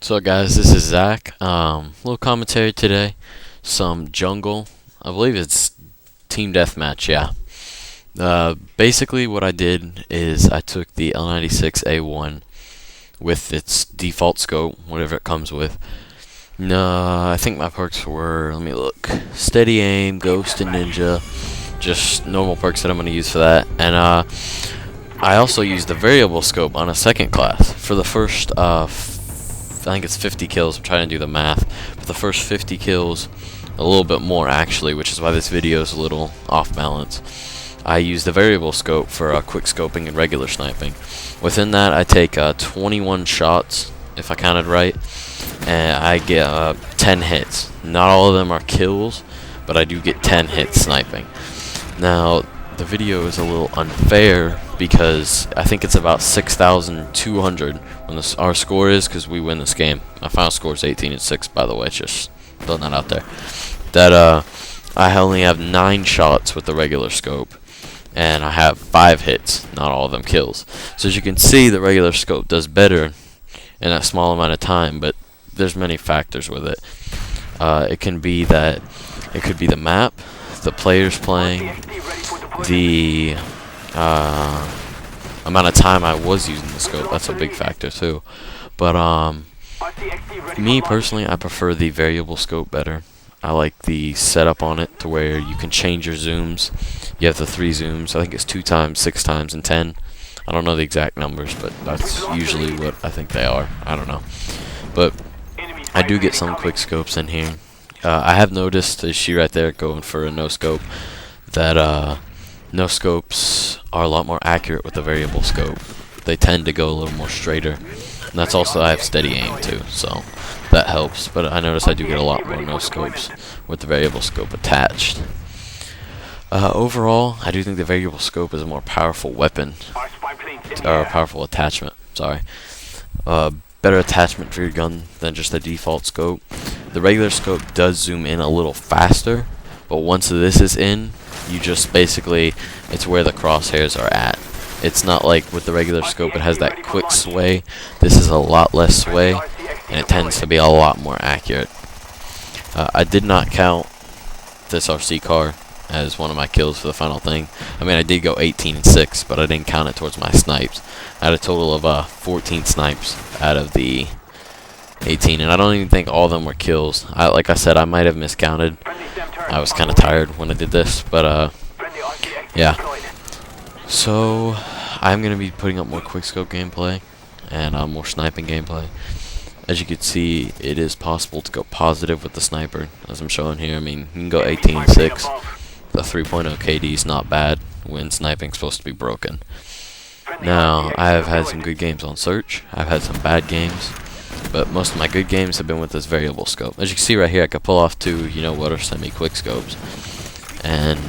So guys, this is Zach. Little commentary today. Some jungle. I believe it's team deathmatch. Yeah. Basically, what I did is I took the L96A1 with its default scope, whatever it comes with. No, I think my perks were. Let me look. Steady aim, ghost, and ninja. Just normal perks that I'm going to use for that. And I also used the variable scope on a second class for the first. I think it's 50 kills. I'm trying to do the math. But the first 50 kills, a little bit more actually, which is why this video is a little off balance. I use the variable scope for quick scoping and regular sniping. Within that, I take 21 shots, if I counted right, and I get 10 hits. Not all of them are kills, but I do get 10 hits sniping. Now, the video is a little unfair because I think it's about 6,200 when our score is, because we win this game. My final score is 18-6, by the way, just throwing that out there. That I only have 9 shots with the regular scope, and I have 5 hits, not all of them kills. So as you can see, the regular scope does better in that small amount of time, but there's many factors with it. It can be that it could be the map, the players playing, the amount of time I was using the scope. That's a big factor too. But me personally, I prefer the variable scope better. I like the setup on it to where you can change your zooms. You have the 3 zooms. I think it's 2 times, 6 times, and 10. I don't know the exact numbers, but that's usually what I think they are. I don't know. But I do get some quick scopes in here. I have noticed, as she right there going for a no scope, that no scopes are a lot more accurate with the variable scope. They tend to go a little more straighter. And that's also, I have steady aim too, so that helps. But I notice I do get a lot more no scopes with the variable scope attached. Overall, I do think the variable scope is a more powerful weapon, or a powerful attachment. Sorry, better attachment for your gun than just the default scope. The regular scope does zoom in a little faster, but once this is in, you just basically, it's where the crosshairs are at. It's not like with the regular scope, it has that quick sway. This is a lot less sway, and it tends to be a lot more accurate. I did not count this RC car as one of my kills for the final thing. I mean, I did go 18-6, but I didn't count it towards my snipes. I had a total of 14 snipes out of the 18, and I don't even think all of them were kills. Like I said, I might have miscounted. I was kind of tired when I did this, but yeah. So I'm gonna be putting up more quickscope gameplay and more sniping gameplay. As you can see, it is possible to go positive with the sniper, as I'm showing here. I mean, you can go 18-6. The 3.0 KD is not bad when sniping's supposed to be broken. Now, I have had some good games on search. I've had some bad games, but most of my good games have been with this variable scope. As you can see right here, I could pull off 2, you know what, are semi-quick scopes. And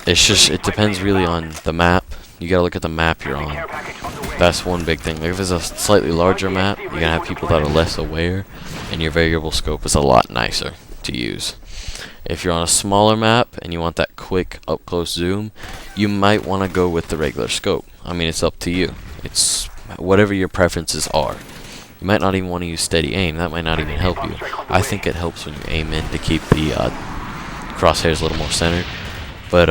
it's just, it depends really on the map. You gotta look at the map you're on. That's one big thing. Like if it's a slightly larger map, you're gonna have people that are less aware, and your variable scope is a lot nicer to use. If you're on a smaller map and you want that quick up-close zoom, you might want to go with the regular scope. I mean, it's up to you. It's whatever your preferences are. You might not even want to use steady aim. That might not even help you. I think it helps when you aim in to keep the crosshairs a little more centered. But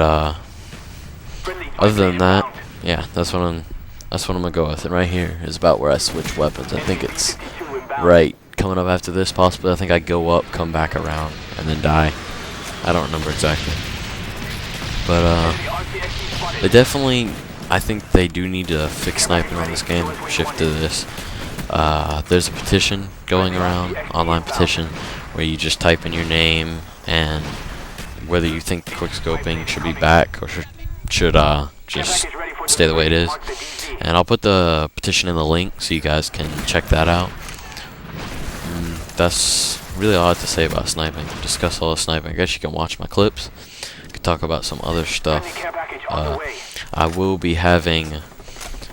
other than that, yeah, that's what I'm gonna go with. And right here is about where I switch weapons. I think it's right coming up after this. Possibly, I think I go up, come back around, and then die. I don't remember exactly. But they definitely, I think they do need to fix sniping on this game. Shift to this. There's a petition going around, online petition, where you just type in your name and whether you think the quickscoping should be back or should just stay the way it is. And I'll put the petition in the link so you guys can check that out. That's really all I have to say about sniping. Discuss all the sniping. I guess you can watch my clips. Could talk about some other stuff. I will be having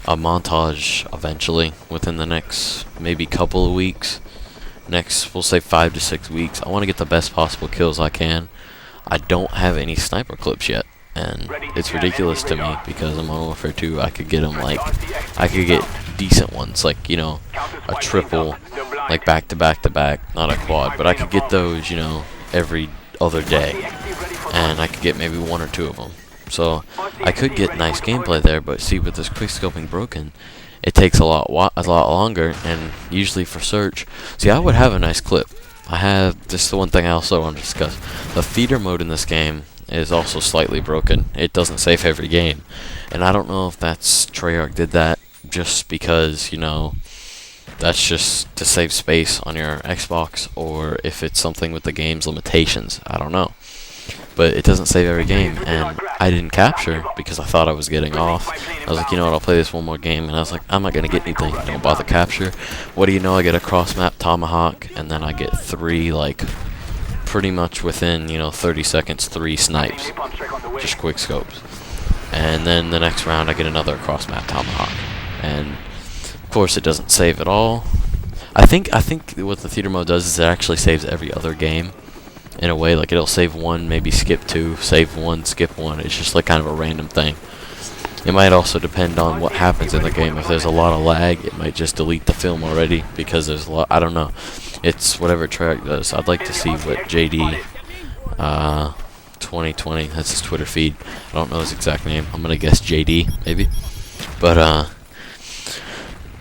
a montage eventually within the next maybe couple of weeks. Next, we'll say 5 to 6 weeks. I want to get the best possible kills I can. I don't have any sniper clips yet, and it's ridiculous to me because in Modern Warfare 2 I could get them like, I could get decent ones, like, a triple, like back to back to back, not a quad, but I could get those, every other day, and I could get maybe one or two of them. So I could get nice gameplay there, but see, with this quickscoping broken, it takes a lot longer, and usually for search, see, I would have a nice clip. This is the one thing I also want to discuss. The theater mode in this game is also slightly broken. It doesn't save every game, and I don't know if that's Treyarch did that just because, that's just to save space on your Xbox, or if it's something with the game's limitations. I don't know. But it doesn't save every game, and I didn't capture because I thought I was getting off. I was like, you know what, I'll play this one more game, and I was like, I'm not going to get anything. Don't bother capture. What do you know, I get a cross-map tomahawk, and then I get 3, like, pretty much within, 30 seconds, 3 snipes. Just quick scopes. And then the next round I get another cross-map tomahawk. And, of course, it doesn't save at all. I think what the theater mode does is it actually saves every other game. In a way, like, it'll save 1, maybe skip 2, save 1, skip 1. It's just like kind of a random thing. It might also depend on what happens in the game. If there's a lot of lag, it might just delete the film already because there's a lot. I don't know. It's whatever Treyarch does. I'd like to see what JD 2020. That's his Twitter feed. I don't know his exact name. I'm gonna guess JD maybe. But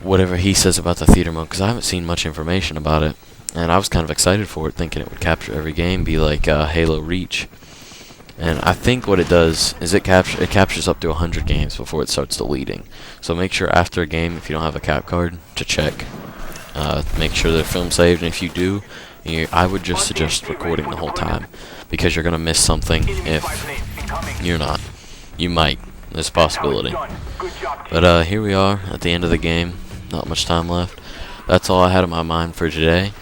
whatever he says about the theater mode, because I haven't seen much information about it. And I was kind of excited for it, thinking it would capture every game, be like Halo Reach. And I think what it does is it captures up to 100 games before it starts deleting. So make sure after a game, if you don't have a cap card, to check. Make sure they're film saved, and if you do, I would just suggest recording the whole time, because you're going to miss something if you're not. You might. There's a possibility. But here we are at the end of the game. Not much time left. That's all I had in my mind for today.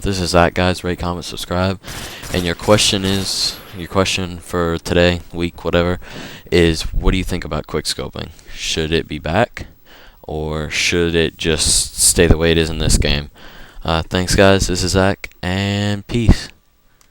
This is that, guys. Rate, comment, subscribe. And your question for today, week, whatever, is what do you think about quickscoping? Should it be back, or should it just stay the way it is in this game? Thanks, guys. This is Zach, and peace.